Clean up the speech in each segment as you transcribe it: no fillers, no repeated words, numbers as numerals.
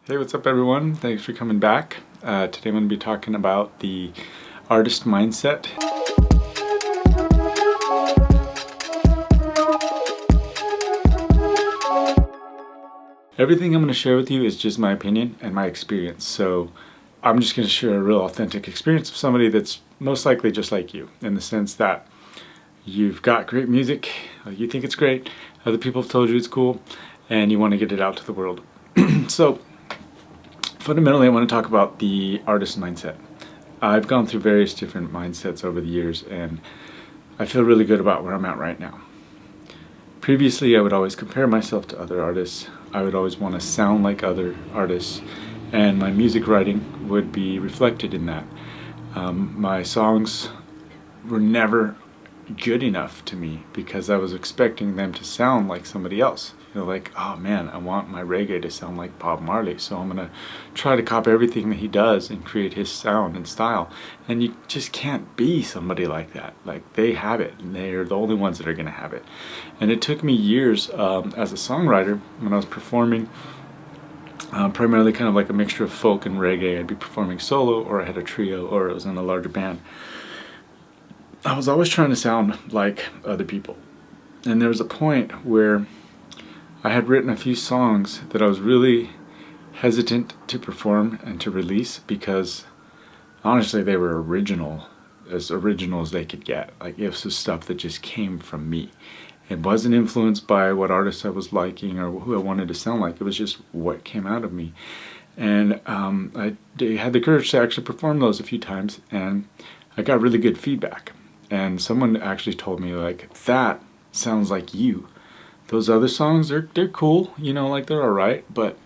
Hey, what's up everyone? Thanks for coming back. Today I'm going to be talking about the artist mindset. Everything I'm going to share with you is just my opinion and my experience. So I'm just going to share a real authentic experience of somebody that's most likely just like you, in the sense that you've got great music, you think it's great, other people have told you it's cool, and you want to get it out to the world. So fundamentally, I want to talk about the artist mindset. I've gone through various different mindsets over the years, and I feel really good about where I'm at right now. Previously, I would always compare myself to other artists. I would always want to sound like other artists, and my music writing would be reflected in that. My songs were never good enough to me because I was expecting them to sound like somebody else. You know, like, oh man, I want my reggae to sound like Bob Marley, so I'm gonna try to copy everything that he does and create his sound and style. And you just can't be somebody like that. Like, they have it, and they're the only ones that are gonna have it. And it took me years as a songwriter when I was performing. Primarily kind of like a mixture of folk and reggae. I'd be performing solo, or I had a trio, or it was in a larger band. I was always trying to sound like other people. And there was a point where I had written a few songs that I was really hesitant to perform and to release because honestly they were original as they could get. Like, it was stuff that just came from me. It wasn't influenced by what artists I was liking or who I wanted to sound like. It was just what came out of me. And I had the courage to actually perform those a few times, and I got really good feedback. And someone actually told me, like, that sounds like you. Those other songs, they're cool, you know, like they're alright, but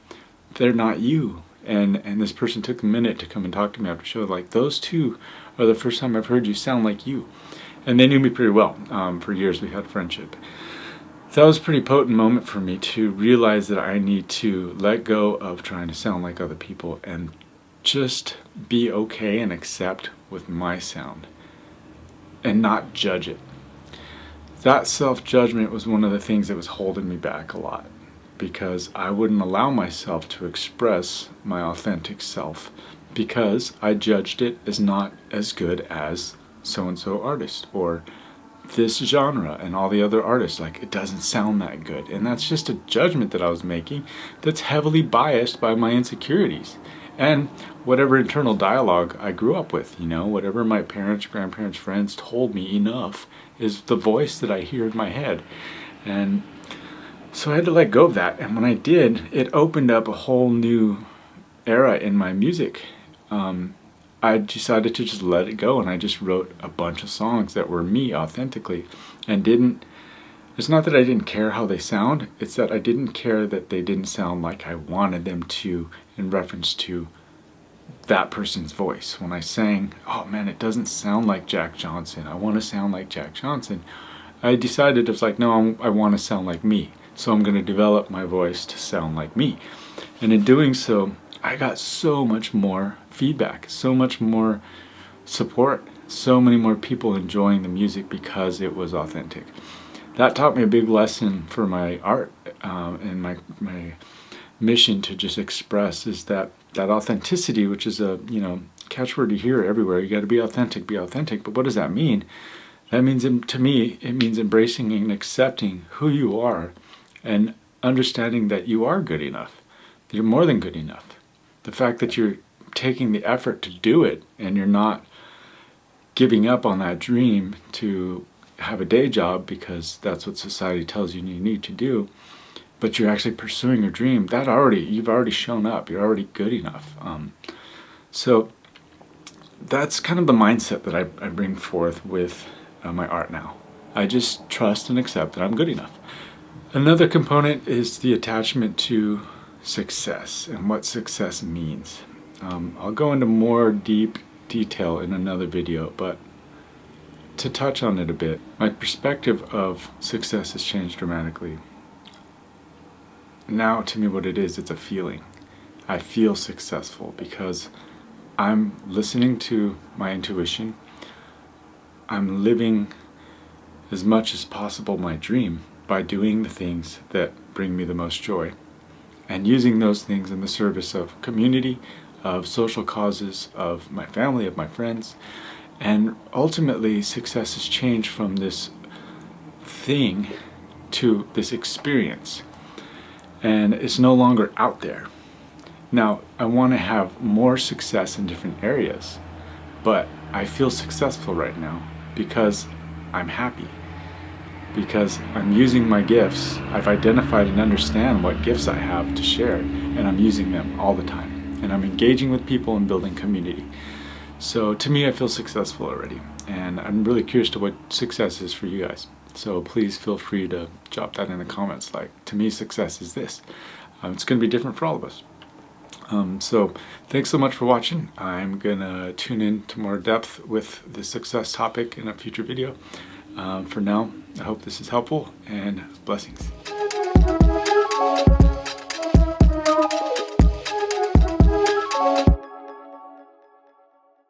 they're not you. And this person took a minute to come and talk to me after the show, like, those two are the first time I've heard you sound like you. And they knew me pretty well. For years we had friendship. That was a pretty potent moment for me to realize that I need to let go of trying to sound like other people and just be okay and accept with my sound and not judge it. That self-judgment was one of the things that was holding me back a lot, because I wouldn't allow myself to express my authentic self because I judged it as not as good as so-and-so artist or this genre and all the other artists. Like, it doesn't sound that good. And that's just a judgment that I was making that's heavily biased by my insecurities and whatever internal dialogue I grew up with. You know, whatever my parents, grandparents, friends told me enough is the voice that I hear in my head. And so I had to let go of that. And when I did, it opened up a whole new era in my music. I decided to just let it go, and I just wrote a bunch of songs that were me authentically, and it's not that I didn't care how they sound, it's that I didn't care that they didn't sound like I wanted them to in reference to that person's voice. When I sang, oh man, it doesn't sound like Jack Johnson, I want to sound like Jack Johnson, I decided it's like, no, I want to sound like me, so I'm going to develop my voice to sound like me. And in doing so, I got so much more feedback, so much more support, so many more people enjoying the music because it was authentic. That taught me a big lesson for my art, and my mission to just express is that authenticity, which is a catchword you hear everywhere. You got to be authentic, be authentic. But what does that mean? That means, to me, it means embracing and accepting who you are and understanding that you are good enough. You're more than good enough. The fact that you're taking the effort to do it and you're not giving up on that dream to have a day job because that's what society tells you need to do, but you're actually pursuing your dream, you've already shown up. You're already good enough. So that's kind of the mindset that I bring forth with my art now. I just trust and accept that I'm good enough. Another component is the attachment to success and what success means. I'll go into more deep detail in another video, but to touch on it a bit, my perspective of success has changed dramatically. Now, to me, what it is, it's a feeling. I feel successful because I'm listening to my intuition. I'm living as much as possible my dream by doing the things that bring me the most joy. and using those things in the service of community, of social causes, of my family, of my friends. And ultimately, success has changed from this thing to this experience. And it's no longer out there. Now, I want to have more success in different areas, but I feel successful right now because I'm happy. Because I'm using my gifts. I've identified and understand what gifts I have to share, and I'm using them all the time. And I'm engaging with people and building community. So to me, I feel successful already. And I'm really curious to what success is for you guys. So please feel free to drop that in the comments. Like, to me, success is this. It's going to be different for all of us. So thanks so much for watching. I'm gonna tune in to more depth with the success topic in a future video. For now, I hope this is helpful, and blessings.